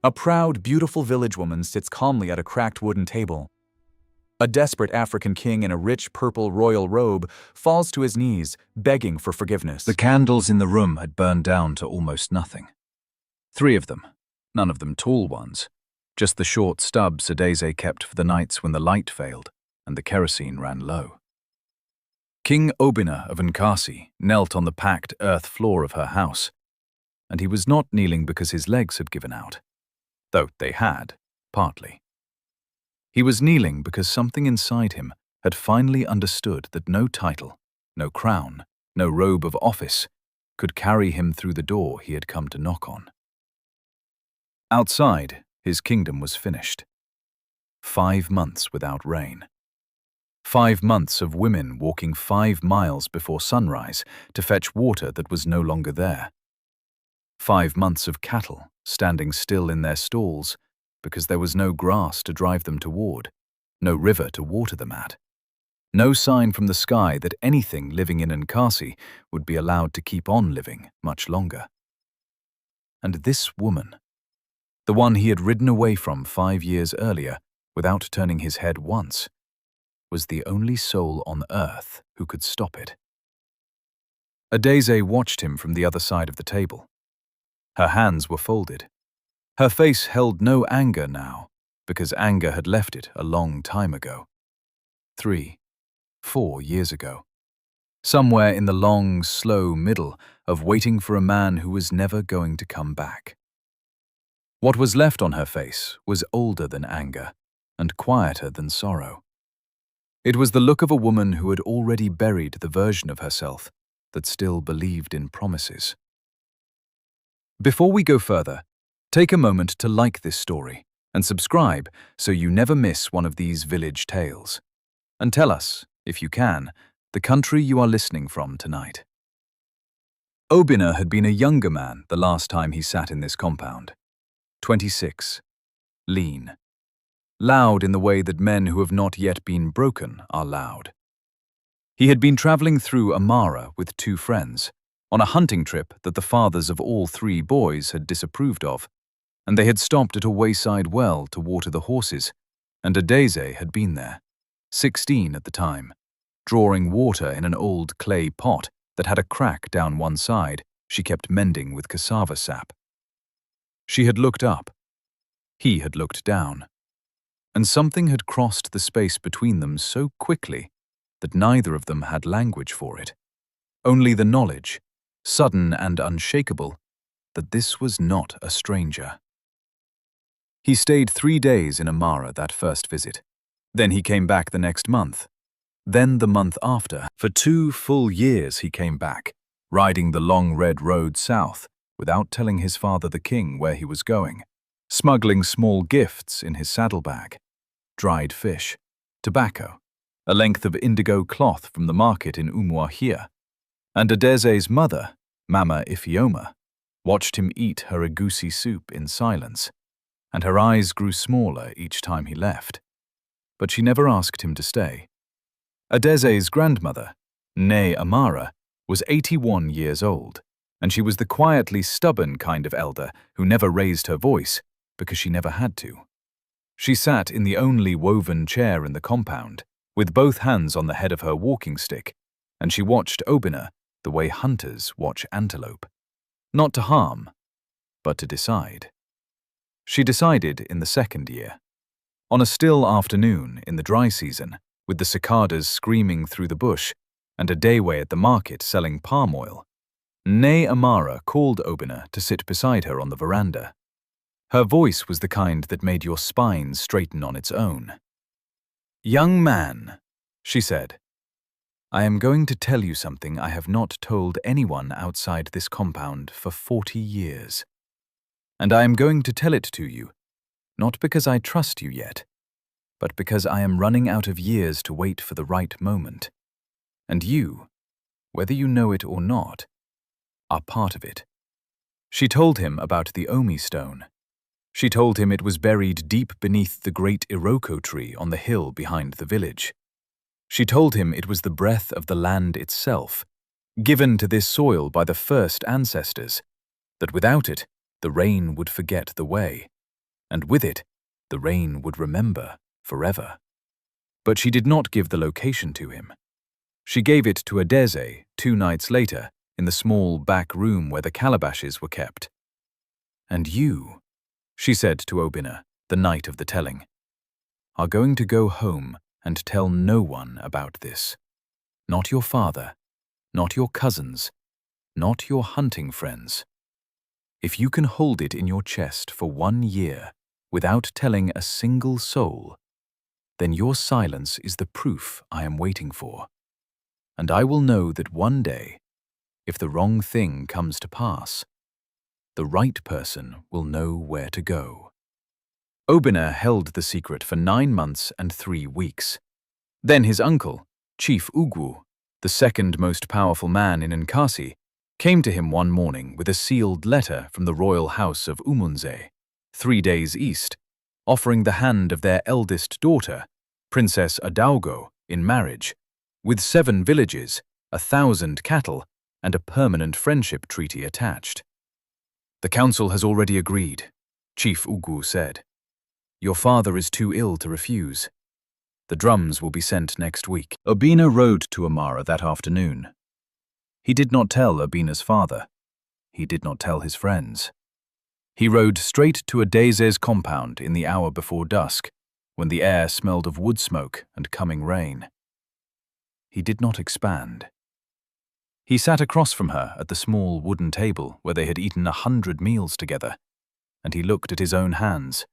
A proud, beautiful village woman sits calmly at a cracked wooden table. A desperate African king in a rich purple royal robe falls to his knees, begging for forgiveness. The candles in the room had burned down to almost nothing. 3 of them, none of them tall ones, just the short stubs Adeze kept for the nights when the light failed and the kerosene ran low. King Obina of Nkasi knelt on the packed earth floor of her house, and he was not kneeling because his legs had given out, though they had, partly. He was kneeling because something inside him had finally understood that no title, no crown, no robe of office could carry him through the door he had come to knock on. Outside, his kingdom was finished. 5 months without rain. 5 months of women walking 5 miles before sunrise to fetch water that was no longer there. 5 months of cattle standing still in their stalls because there was no grass to drive them toward, no river to water them at, no sign from the sky that anything living in Nkasi would be allowed to keep on living much longer. And this woman, the one he had ridden away from 5 years earlier without turning his head once, was the only soul on earth who could stop it. Adeze watched him from the other side of the table. Her hands were folded. Her face held no anger now, because anger had left it a long time ago. 3, 4 years ago. Somewhere in the long, slow middle of waiting for a man who was never going to come back. What was left on her face was older than anger and quieter than sorrow. It was the look of a woman who had already buried the version of herself that still believed in promises. Before we go further, take a moment to like this story and subscribe so you never miss one of these village tales. And tell us, if you can, the country you are listening from tonight. Obina had been a younger man the last time he sat in this compound. 26. Lean. Loud in the way that men who have not yet been broken are loud. He had been traveling through Amara with 2 friends, on a hunting trip that the fathers of all 3 boys had disapproved of, and they had stopped at a wayside well to water the horses, and Adeze had been there, 16 at the time, drawing water in an old clay pot that had a crack down one side she kept mending with cassava sap. She had looked up. He had looked down. And something had crossed the space between them so quickly that neither of them had language for it. Only the knowledge, sudden and unshakable, that this was not a stranger. He stayed 3 days in Amara that first visit. Then he came back the next month. Then the month after. For 2 full years he came back, riding the long red road south without telling his father the king where he was going, smuggling small gifts in his saddlebag, dried fish, tobacco, a length of indigo cloth from the market in Umuahia, and Adeze's mother, Mama Ifioma, watched him eat her egusi soup in silence, and her eyes grew smaller each time he left. But she never asked him to stay. Adeze's grandmother, Ne Amara, was 81 years old, and she was the quietly stubborn kind of elder who never raised her voice because she never had to. She sat in the only woven chair in the compound, with both hands on the head of her walking stick, and she watched Obina the way hunters watch antelope. Not to harm, but to decide. She decided in the 2nd year. On a still afternoon in the dry season, with the cicadas screaming through the bush and Adewe at the market selling palm oil, Ne Amara called Obina to sit beside her on the veranda. Her voice was the kind that made your spine straighten on its own. "Young man," she said, "I am going to tell you something I have not told anyone outside this compound for 40 years. And I am going to tell it to you, not because I trust you yet, but because I am running out of years to wait for the right moment. And you, whether you know it or not, are part of it." She told him about the Omi stone. She told him it was buried deep beneath the great Iroko tree on the hill behind the village. She told him it was the breath of the land itself, given to this soil by the first ancestors, that without it, the rain would forget the way, and with it, the rain would remember forever. But she did not give the location to him. She gave it to Adeze 2 nights later in the small back room where the calabashes were kept. "And you," she said to Obinna the night of the telling, "are going to go home and tell no one about this. Not your father, not your cousins, not your hunting friends. If you can hold it in your chest for 1 year without telling a single soul, then your silence is the proof I am waiting for. And I will know that one day, if the wrong thing comes to pass, the right person will know where to go." Obinna held the secret for 9 months and 3 weeks. Then his uncle, Chief Ugwu, the second most powerful man in Nkasi, came to him one morning with a sealed letter from the royal house of Umunze, 3 days east, offering the hand of their eldest daughter, Princess Adaugo, in marriage, with 7 villages, 1,000 cattle, and a permanent friendship treaty attached. "The council has already agreed," Chief Ugwu said. "Your father is too ill to refuse. The drums will be sent next week." Obinna rode to Amara that afternoon. He did not tell Obinna's father. He did not tell his friends. He rode straight to Adeze's compound in the hour before dusk, when the air smelled of wood smoke and coming rain. He did not expand. He sat across from her at the small wooden table where they had eaten 100 meals together, and he looked at his own hands,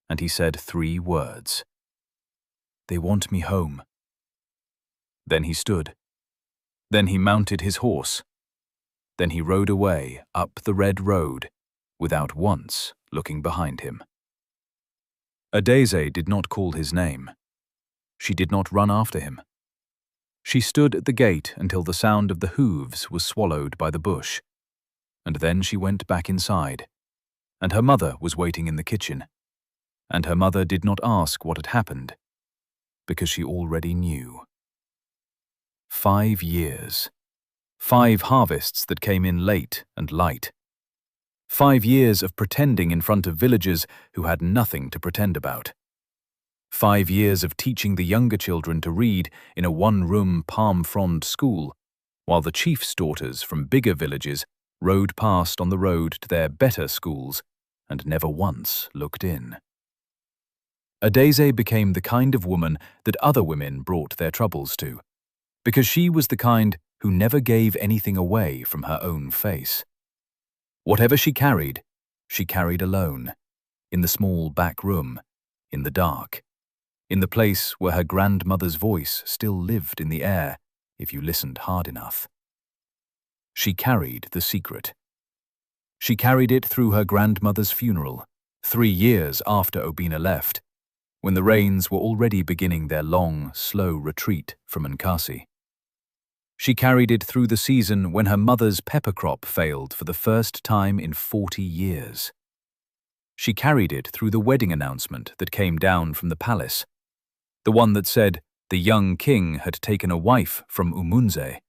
and he said 3 words. "They want me home." Then he stood. Then he mounted his horse. Then he rode away up the red road without once looking behind him. Adeze did not call his name. She did not run after him. She stood at the gate until the sound of the hooves was swallowed by the bush, and then she went back inside, and her mother was waiting in the kitchen, and her mother did not ask what had happened, because she already knew. 5 years. 5 harvests that came in late and light. 5 years of pretending in front of villagers who had nothing to pretend about. 5 years of teaching the younger children to read in a 1-room palm-frond school, while the chief's daughters from bigger villages rode past on the road to their better schools and never once looked in. Adeze became the kind of woman that other women brought their troubles to, because she was the kind who never gave anything away from her own face. Whatever she carried alone, in the small back room, in the dark, in the place where her grandmother's voice still lived in the air if you listened hard enough. She carried the secret. She carried it through her grandmother's funeral, 3 years after Obinna left, when the rains were already beginning their long, slow retreat from Nkasi. She carried it through the season when her mother's pepper crop failed for the first time in 40 years. She carried it through the wedding announcement that came down from the palace, the one that said the young king had taken a wife from Umunze,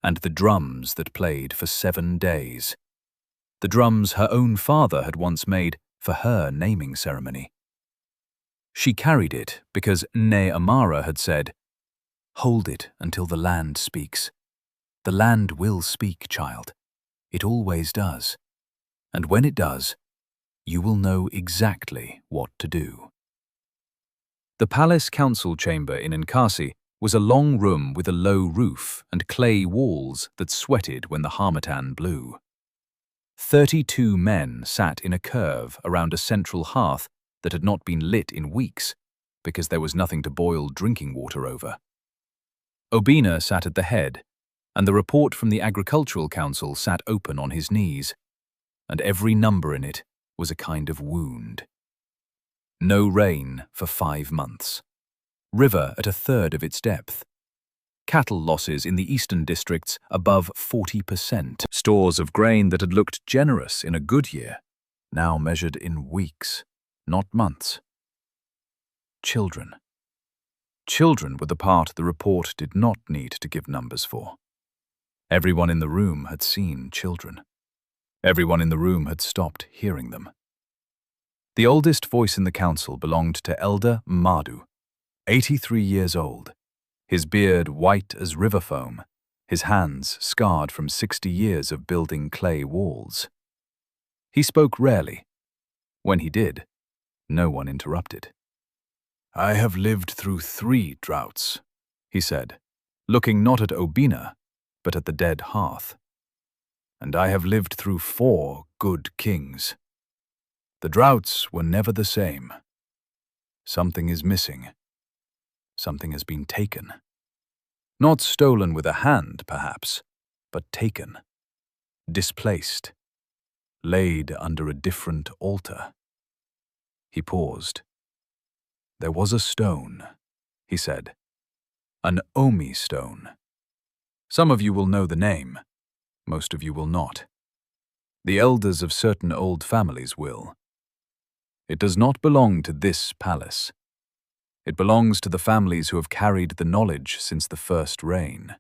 and the drums that played for 7 days. The drums her own father had once made for her naming ceremony. She carried it because Ne Amara had said, "Hold it until the land speaks. The land will speak, child. It always does. And when it does, you will know exactly what to do." The palace council chamber in Nkasi was a long room with a low roof and clay walls that sweated when the harmattan blew. 32 men sat in a curve around a central hearth that had not been lit in weeks because there was nothing to boil drinking water over. Obinna sat at the head, and the report from the Agricultural Council sat open on his knees, and every number in it was a kind of wound. No rain for 5 months. River at 1/3 of its depth. Cattle losses in the eastern districts above 40%. Stores of grain that had looked generous in a good year, now measured in weeks, not months. Children. Children were the part the report did not need to give numbers for. Everyone in the room had seen children. Everyone in the room had stopped hearing them. The oldest voice in the council belonged to Elder Madu, 83 years old, his beard white as river foam, his hands scarred from 60 years of building clay walls. He spoke rarely. When he did, no one interrupted. "I have lived through 3 droughts," he said, looking not at Obina, but at the dead hearth. "And I have lived through 4 good kings. The droughts were never the same. Something is missing. Something has been taken. Not stolen with a hand, perhaps, but taken, displaced, laid under a different altar." He paused. "There was a stone," he said, "an Omi stone. Some of you will know the name, most of you will not. The elders of certain old families will. It does not belong to this palace. It belongs to the families who have carried the knowledge since the first reign.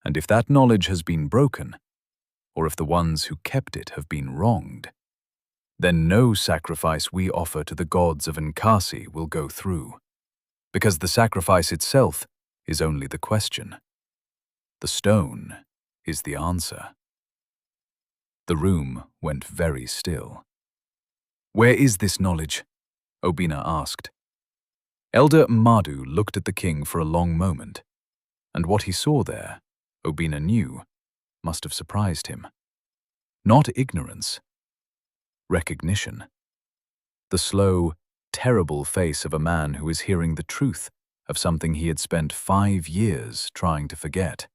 And if that knowledge has been broken, or if the ones who kept it have been wronged, then no sacrifice we offer to the gods of Nkasi will go through, because the sacrifice itself is only the question. The stone is the answer." The room went very still. "Where is this knowledge?" Obina asked. Elder Madu looked at the king for a long moment, and what he saw there, Obina knew, must have surprised him. Not ignorance. Recognition. The slow, terrible face of a man who is hearing the truth of something he had spent 5 years trying to forget.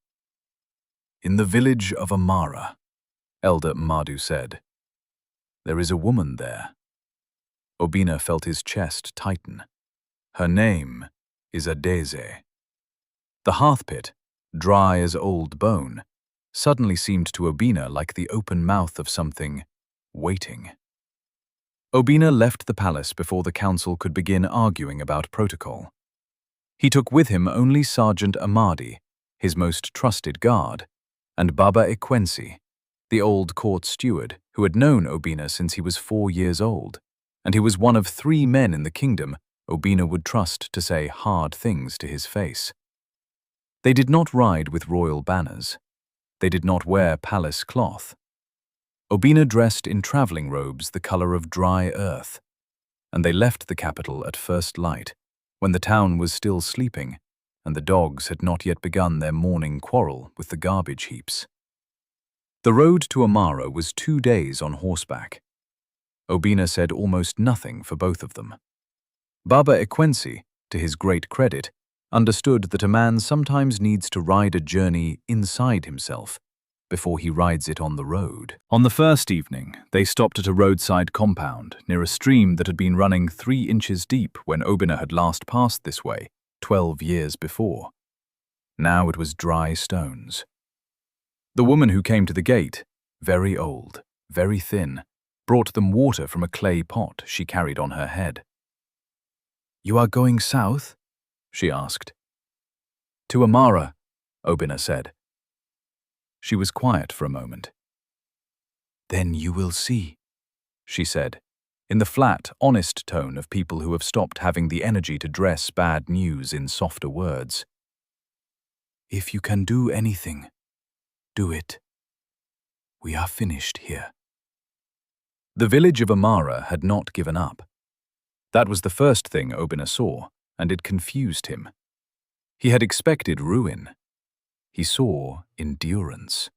"In the village of Amara," Elder Madu said, "there is a woman there." Obina felt his chest tighten. Her name is Adeze. The hearth pit, dry as old bone, suddenly seemed to Obina like the open mouth of something waiting. Obina left the palace before the council could begin arguing about protocol. He took with him only Sergeant Amadi, his most trusted guard, and Baba Ekwensi, the old court steward who had known Obina since he was 4 years old, and he was one of 3 men in the kingdom Obina would trust to say hard things to his face. They did not ride with royal banners. They did not wear palace cloth. Obina dressed in traveling robes the color of dry earth, and they left the capital at first light, when the town was still sleeping, and the dogs had not yet begun their morning quarrel with the garbage heaps. The road to Amara was 2 days on horseback. Obina said almost nothing for both of them. Baba Ekwensi, to his great credit, understood that a man sometimes needs to ride a journey inside himself before he rides it on the road. On the first evening, they stopped at a roadside compound near a stream that had been running 3 inches deep when Obina had last passed this way 12 years before. Now it was dry stones. The woman who came to the gate, very old, very thin, brought them water from a clay pot she carried on her head. "You are going south?" she asked. "To Amara," Obina said. She was quiet for a moment. "Then you will see," she said, in the flat, honest tone of people who have stopped having the energy to dress bad news in softer words. "If you can do anything, do it. We are finished here." The village of Amara had not given up. That was the first thing Obina saw, and it confused him. He had expected ruin. He saw endurance.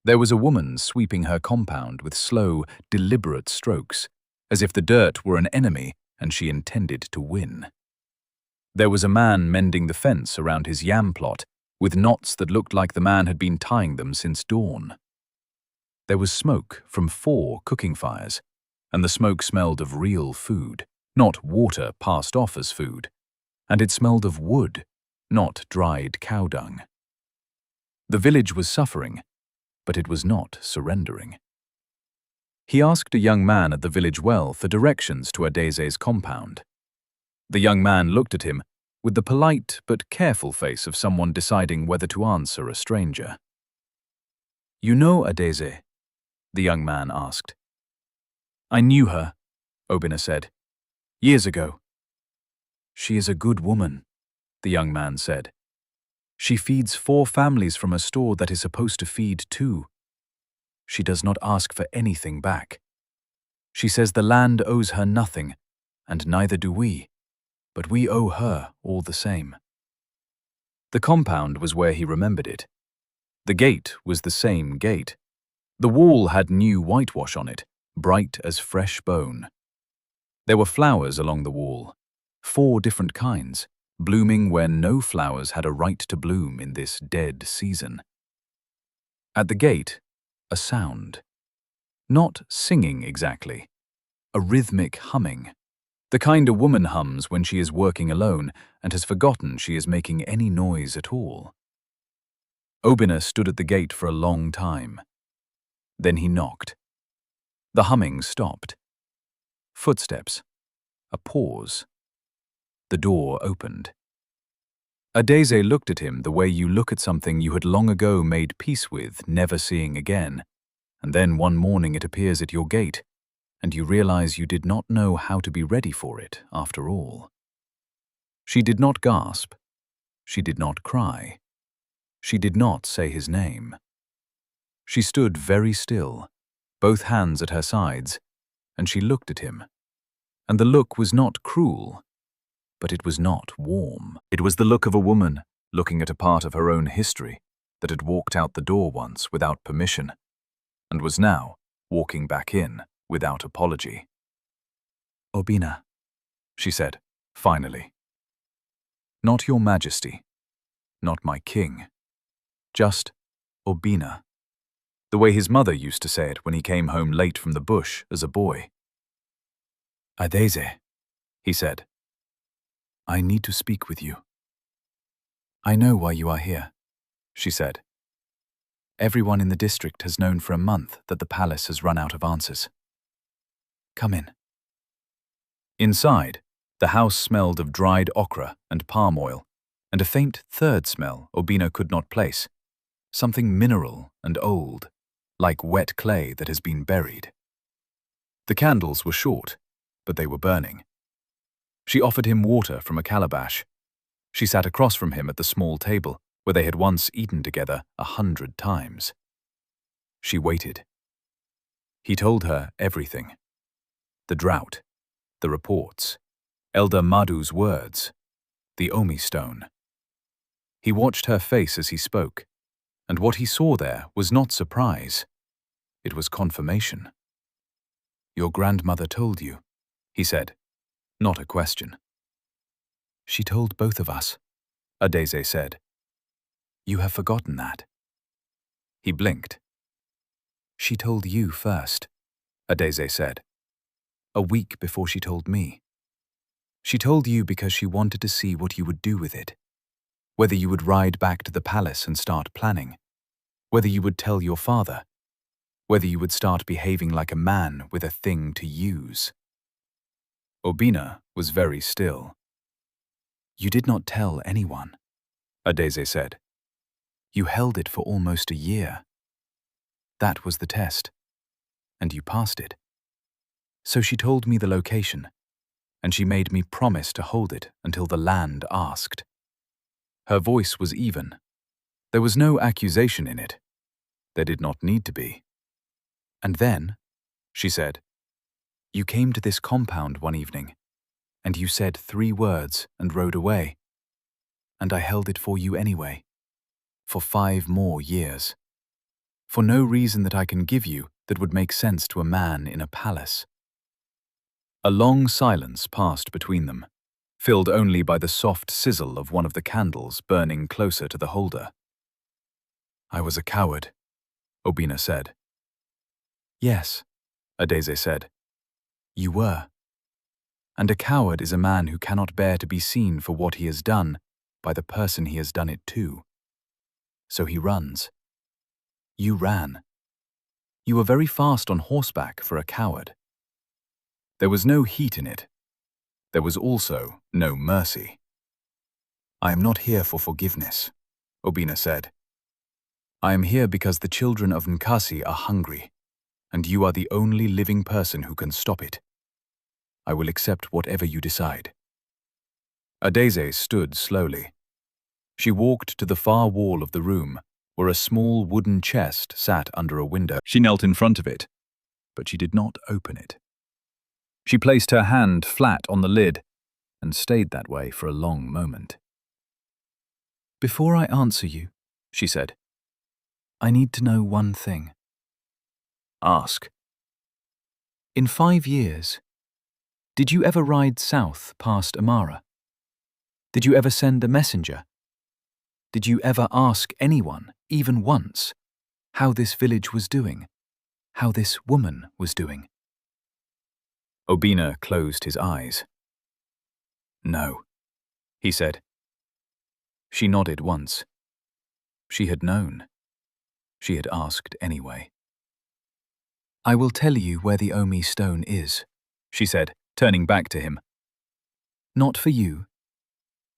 There was a woman sweeping her compound with slow, deliberate strokes, as if the dirt were an enemy and she intended to win. There was a man mending the fence around his yam plot, with knots that looked like the man had been tying them since dawn. There was smoke from 4 cooking fires, and the smoke smelled of real food, not water passed off as food, and it smelled of wood, not dried cow dung. The village was suffering, but it was not surrendering. He asked a young man at the village well for directions to Adeze's compound. The young man looked at him with the polite but careful face of someone deciding whether to answer a stranger. "You know Adeze?" the young man asked. "I knew her," Obina said. Years ago. She is a good woman, the young man said. She feeds 4 families from a store that is supposed to feed 2. She does not ask for anything back. She says the land owes her nothing, and neither do we, but we owe her all the same. The compound was where he remembered it. The gate was the same gate. The wall had new whitewash on it, bright as fresh bone. There were flowers along the wall, 4 different kinds, blooming where no flowers had a right to bloom in this dead season. At the gate, a sound. Not singing exactly, a rhythmic humming. The kind a woman hums when she is working alone and has forgotten she is making any noise at all. Obina stood at the gate for a long time. Then he knocked. The humming stopped. Footsteps. A pause. The door opened. Adeze looked at him the way you look at something you had long ago made peace with, never seeing again, and then one morning it appears at your gate, and you realize you did not know how to be ready for it after all. She did not gasp. She did not cry. She did not say his name. She stood very still, both hands at her sides, and she looked at him. And the look was not cruel, but it was not warm. It was the look of a woman looking at a part of her own history that had walked out the door once without permission, and was now walking back in without apology. Obina, she said, finally. Not your majesty, not my king, just Obina, the way his mother used to say it when he came home late from the bush as a boy. Adeze, he said. I need to speak with you. I know why you are here, she said. Everyone in the district has known for a month that the palace has run out of answers. Come in. Inside, the house smelled of dried okra and palm oil, and a faint third smell Obina could not place, something mineral and old, like wet clay that has been buried. The candles were short, but they were burning. She offered him water from a calabash. She sat across from him at the small table where they had once eaten together 100 times. She waited. He told her everything. The drought, the reports, Elder Madhu's words, the Omi stone. He watched her face as he spoke, and what he saw there was not surprise. It was confirmation. Your grandmother told you, he said. Not a question. She told both of us, Adeze said. You have forgotten that. He blinked. She told you first, Adeze said. A week before she told me. She told you because she wanted to see what you would do with it. Whether you would ride back to the palace and start planning. Whether you would tell your father. Whether you would start behaving like a man with a thing to use. Obina was very still. You did not tell anyone, Adeze said. You held it for almost a year. That was the test, and you passed it. So she told me the location, and she made me promise to hold it until the land asked. Her voice was even. There was no accusation in it. There did not need to be. And then, she said, you came to this compound one evening, and you said 3 words and rode away. And I held it for you anyway, for 5 more years. For no reason that I can give you that would make sense to a man in a palace. A long silence passed between them, filled only by the soft sizzle of one of the candles burning closer to the holder. I was a coward, Obina said. Yes, Adeze said. You were. And a coward is a man who cannot bear to be seen for what he has done by the person he has done it to. So he runs. You ran. You were very fast on horseback for a coward. There was no heat in it. There was also no mercy. I am not here for forgiveness, Obina said. I am here because the children of Nkasi are hungry, and you are the only living person who can stop it. I will accept whatever you decide. Adeze stood slowly. She walked to the far wall of the room, where a small wooden chest sat under a window. She knelt in front of it, but she did not open it. She placed her hand flat on the lid and stayed that way for a long moment. "Before I answer you," she said, "I need to know one thing." "Ask." "In 5 years, did you ever ride south past Amara? Did you ever send a messenger? Did you ever ask anyone, even once, how this village was doing, how this woman was doing?" Obina closed his eyes. "No," he said. She nodded once. She had known. She had asked anyway. "I will tell you where the Omi stone is," she said, turning back to him. "Not for you.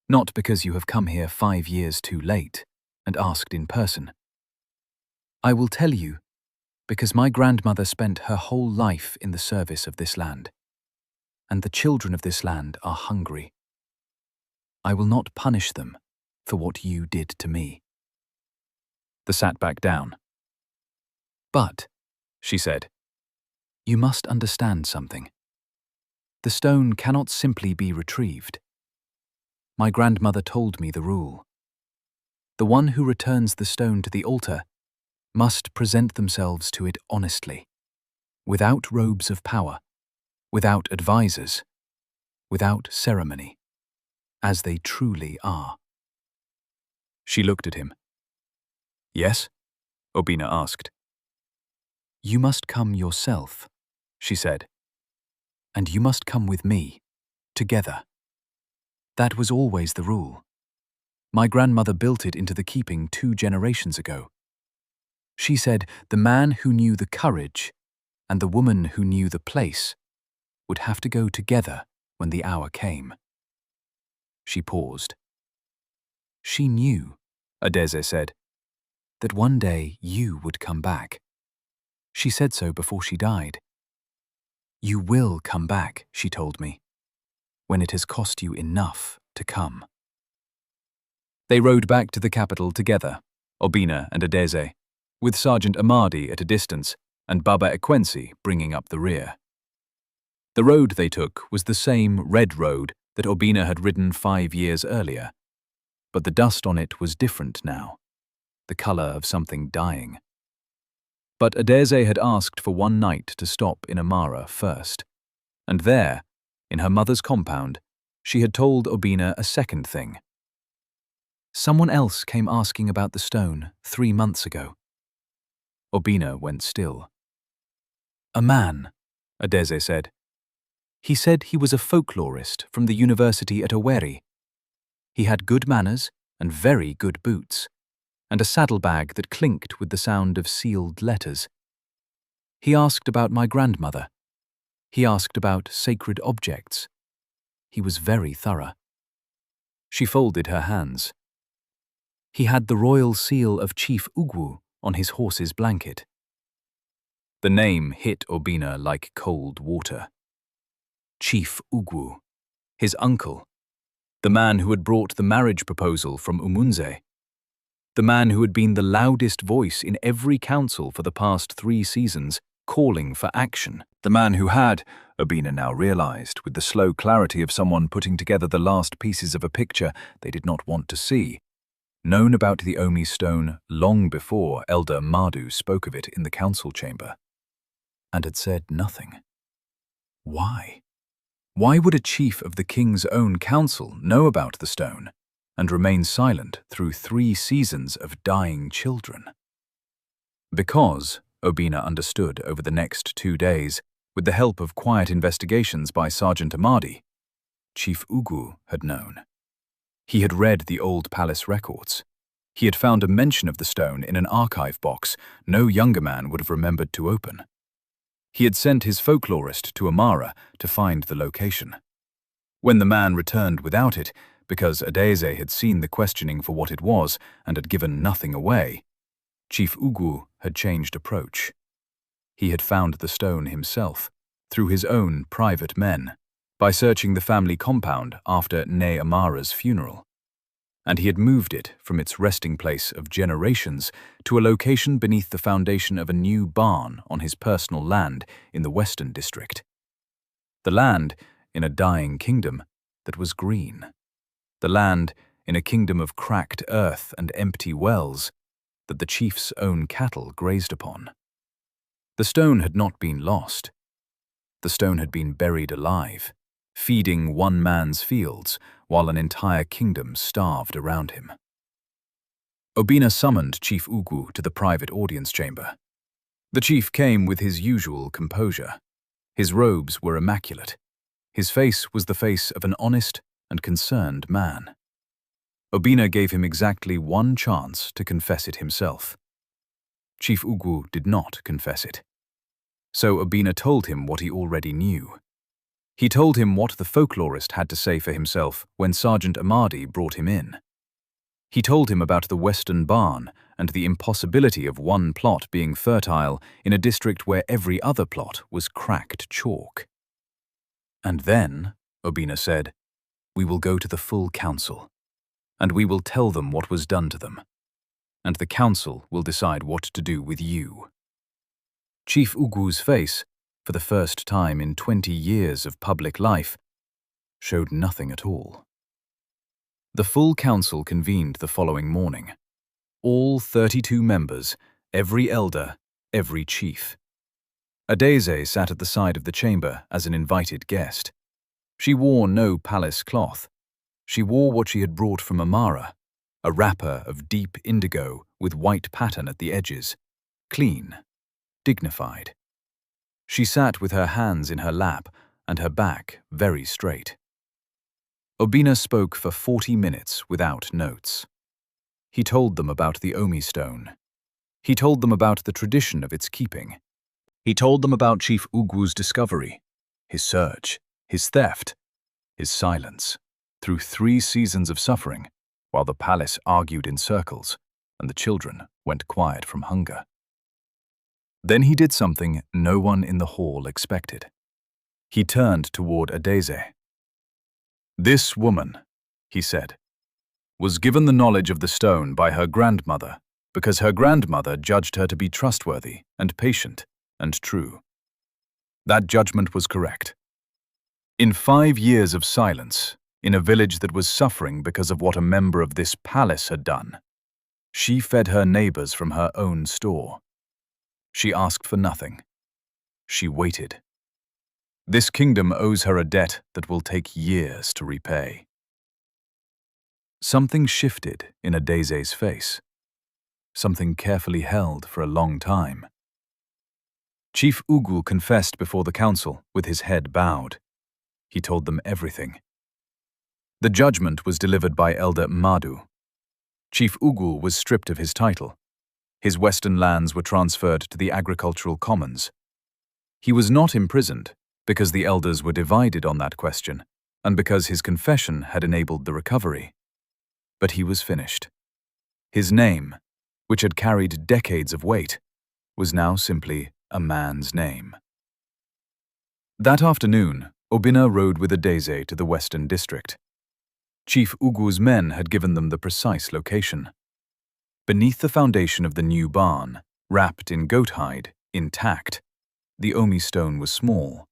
Not because you have come here 5 years too late and asked in person. I will tell you because my grandmother spent her whole life in the service of this land, and the children of this land are hungry. I will not punish them for what you did to me." They sat back down. "But," she said, "you must understand something. The stone cannot simply be retrieved. My grandmother told me the rule. The one who returns the stone to the altar must present themselves to it honestly, without robes of power, without advisors, without ceremony, as they truly are." She looked at him. "Yes?" Obina asked. "You must come yourself," she said. "And you must come with me, together. That was always the rule. My grandmother built it into the keeping 2 generations ago. She said the man who knew the courage and the woman who knew the place would have to go together when the hour came." She paused. "She knew," Adeze said, "that one day you would come back. She said so before she died. You will come back, she told me, when it has cost you enough to come." They rode back to the capital together, Obina and Adeze, with Sergeant Amadi at a distance and Baba Ekwensi bringing up the rear. The road they took was the same red road that Obina had ridden 5 years earlier, but the dust on it was different now, the color of something dying. But Adeze had asked for one night to stop in Amara first, and there, in her mother's compound, she had told Obina a second thing. "Someone else came asking about the stone 3 months ago." Obina went still. "A man," Adeze said. "He said he was a folklorist from the university at Owerri. He had good manners and very good boots, and a saddlebag that clinked with the sound of sealed letters. He asked about my grandmother. He asked about sacred objects. He was very thorough." She folded her hands. "He had the royal seal of Chief Ugwu on his horse's blanket." The name hit Obina like cold water. Chief Ugwu, his uncle, the man who had brought the marriage proposal from Umunze, the man who had been the loudest voice in every council for the past 3 seasons, calling for action, the man who had, Obina now realized, with the slow clarity of someone putting together the last pieces of a picture they did not want to see, known about the Omi stone long before Elder Madu spoke of it in the council chamber, and had said nothing. Why? Why would a chief of the king's own council know about the stone and remain silent through 3 seasons of dying children? Because, Obina understood over the next 2 days, with the help of quiet investigations by Sergeant Amadi, Chief Ugwu had known. He had read the old palace records. He had found a mention of the stone in an archive box no younger man would have remembered to open. He had sent his folklorist to Amara to find the location. When the man returned without it, because Adeze had seen the questioning for what it was and had given nothing away, Chief Ugwu had changed approach. He had found the stone himself, through his own private men, by searching the family compound after Ne Amara's funeral, and he had moved it from its resting place of generations to a location beneath the foundation of a new barn on his personal land in the Western District. The land in a dying kingdom that was green. The land in a kingdom of cracked earth and empty wells that the chief's own cattle grazed upon. The stone had not been lost. The stone had been buried alive, feeding one man's fields while an entire kingdom starved around him. Obina summoned Chief Ugu to the private audience chamber. The chief came with his usual composure. His robes were immaculate. His face was the face of an honest and concerned man. Obina gave him exactly one chance to confess it himself. Chief Ugu did not confess it. So Obina told him what he already knew. He told him what the folklorist had to say for himself when Sergeant Amadi brought him in. He told him about the Western barn and the impossibility of one plot being fertile in a district where every other plot was cracked chalk. And then, Obina said, we will go to the full council, and we will tell them what was done to them, and the council will decide what to do with you. Chief Ugu's face, for the first time in 20 years of public life, showed nothing at all. The full council convened the following morning. All 32 members, every elder, every chief. Adeze sat at the side of the chamber as an invited guest. She wore no palace cloth. She wore what she had brought from Amara, a wrapper of deep indigo with white pattern at the edges, clean, dignified. She sat with her hands in her lap and her back very straight. Obina spoke for 40 minutes without notes. He told them about the Omi stone. He told them about the tradition of its keeping. He told them about Chief Ugu's discovery, his search, his theft, his silence, through 3 seasons of suffering, while the palace argued in circles and the children went quiet from hunger. Then he did something no one in the hall expected. He turned toward Adeze. This woman, he said, was given the knowledge of the stone by her grandmother because her grandmother judged her to be trustworthy and patient and true. That judgment was correct. In 5 years of silence, in a village that was suffering because of what a member of this palace had done, she fed her neighbors from her own store. She asked for nothing. She waited. This kingdom owes her a debt that will take years to repay. Something shifted in Adeze's face. Something carefully held for a long time. Chief Ugu confessed before the council with his head bowed. He told them everything. The judgment was delivered by Elder Madu. Chief Ugu was stripped of his title. His western lands were transferred to the agricultural commons. He was not imprisoned because the elders were divided on that question and because his confession had enabled the recovery. But he was finished. His name, which had carried decades of weight, was now simply a man's name. That afternoon, Obina rode with Adeze to the Western District. Chief Ugu's men had given them the precise location. Beneath the foundation of the new barn, wrapped in goat hide, intact, the Omi stone was small,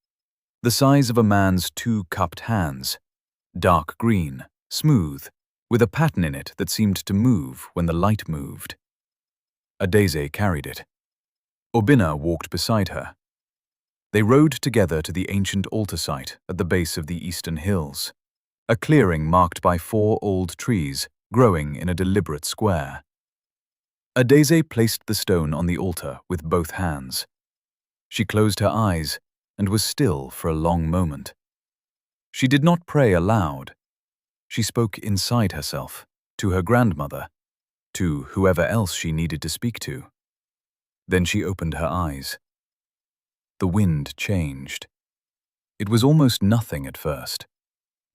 the size of a man's 2 cupped hands, dark green, smooth, with a pattern in it that seemed to move when the light moved. Adeze carried it. Obina walked beside her. They rode together to the ancient altar site at the base of the eastern hills, a clearing marked by 4 old trees growing in a deliberate square. Adeze placed the stone on the altar with both hands. She closed her eyes and was still for a long moment. She did not pray aloud. She spoke inside herself, to her grandmother, to whoever else she needed to speak to. Then she opened her eyes. The wind changed. It was almost nothing at first,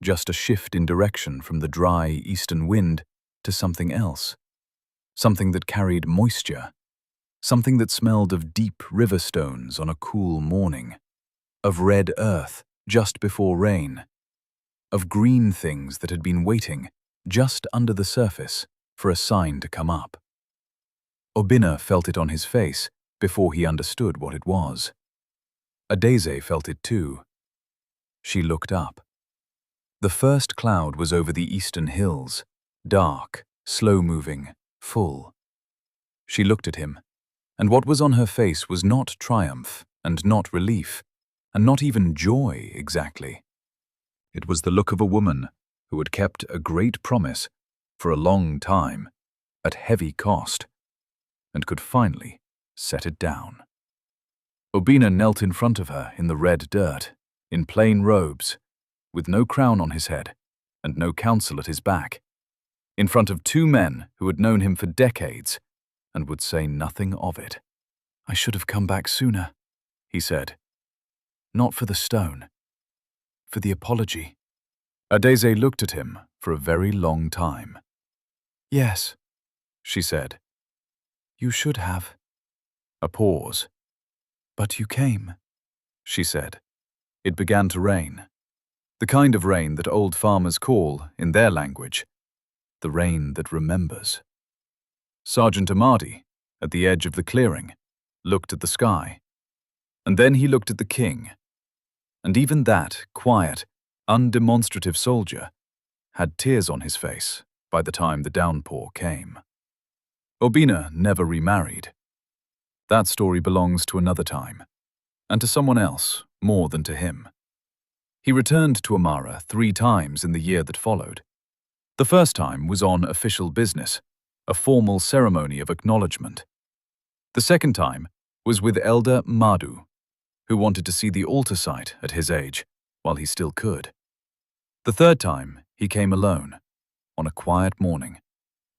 just a shift in direction from the dry eastern wind to something else, something that carried moisture, something that smelled of deep river stones on a cool morning, of red earth just before rain, of green things that had been waiting just under the surface for a sign to come up. Obinna felt it on his face before he understood what it was. Adeze felt it too. She looked up. The first cloud was over the eastern hills, dark, slow-moving, full. She looked at him, and what was on her face was not triumph, and not relief, and not even joy exactly. It was the look of a woman who had kept a great promise for a long time, at heavy cost, and could finally set it down. Obinna knelt in front of her in the red dirt, in plain robes, with no crown on his head and no counsel at his back, in front of two men who had known him for decades and would say nothing of it. "I should have come back sooner," he said. "Not for the stone, for the apology." Adeze looked at him for a very long time. "Yes," she said. "You should have." A pause. "But you came," she said. It began to rain. The kind of rain that old farmers call, in their language, the rain that remembers. Sergeant Amadi, at the edge of the clearing, looked at the sky. And then he looked at the king. And even that quiet, undemonstrative soldier had tears on his face by the time the downpour came. Obinna never remarried. That story belongs to another time, and to someone else more than to him. He returned to Amara 3 times in the year that followed. The first time was on official business, a formal ceremony of acknowledgement. The second time was with Elder Madhu, who wanted to see the altar site at his age, while he still could. The third time he came alone, on a quiet morning,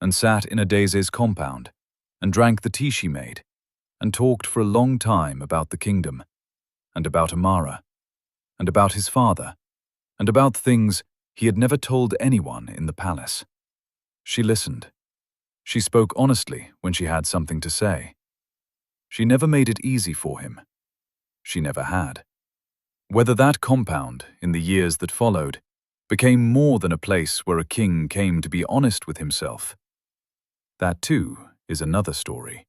and sat in Adeze's compound, and drank the tea she made, and talked for a long time about the kingdom, and about Amara, and about his father, and about things he had never told anyone in the palace. She listened. She spoke honestly when she had something to say. She never made it easy for him. She never had. Whether that compound, in the years that followed, became more than a place where a king came to be honest with himself, that too is another story.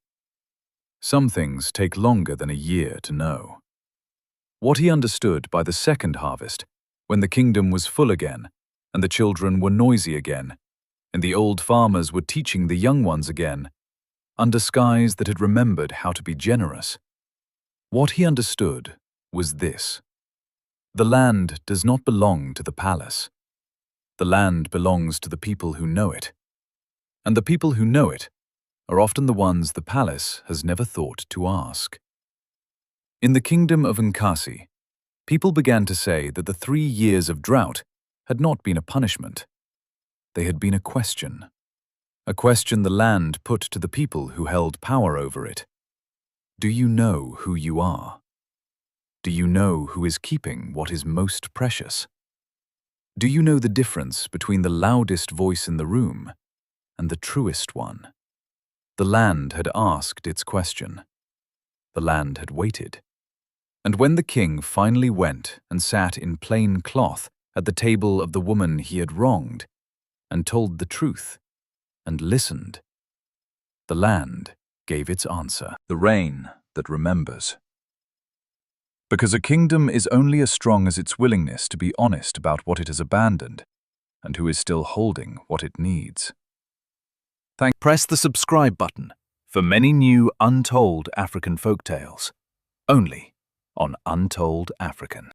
Some things take longer than a year to know. What he understood by the second harvest, when the kingdom was full again, and the children were noisy again, and the old farmers were teaching the young ones again, under skies that had remembered how to be generous. What he understood was this: the land does not belong to the palace. The land belongs to the people who know it. And the people who know it are often the ones the palace has never thought to ask. In the kingdom of Nkasi, people began to say that the 3 years of drought had not been a punishment. They had been a question the land put to the people who held power over it. Do you know who you are? Do you know who is keeping what is most precious? Do you know the difference between the loudest voice in the room and the truest one? The land had asked its question. The land had waited. And when the king finally went and sat in plain cloth at the table of the woman he had wronged, and told the truth, and listened, the land gave its answer: the rain that remembers. Because a kingdom is only as strong as its willingness to be honest about what it has abandoned, and who is still holding what it needs. Press the subscribe button for many new untold African folktales, only on Untold African.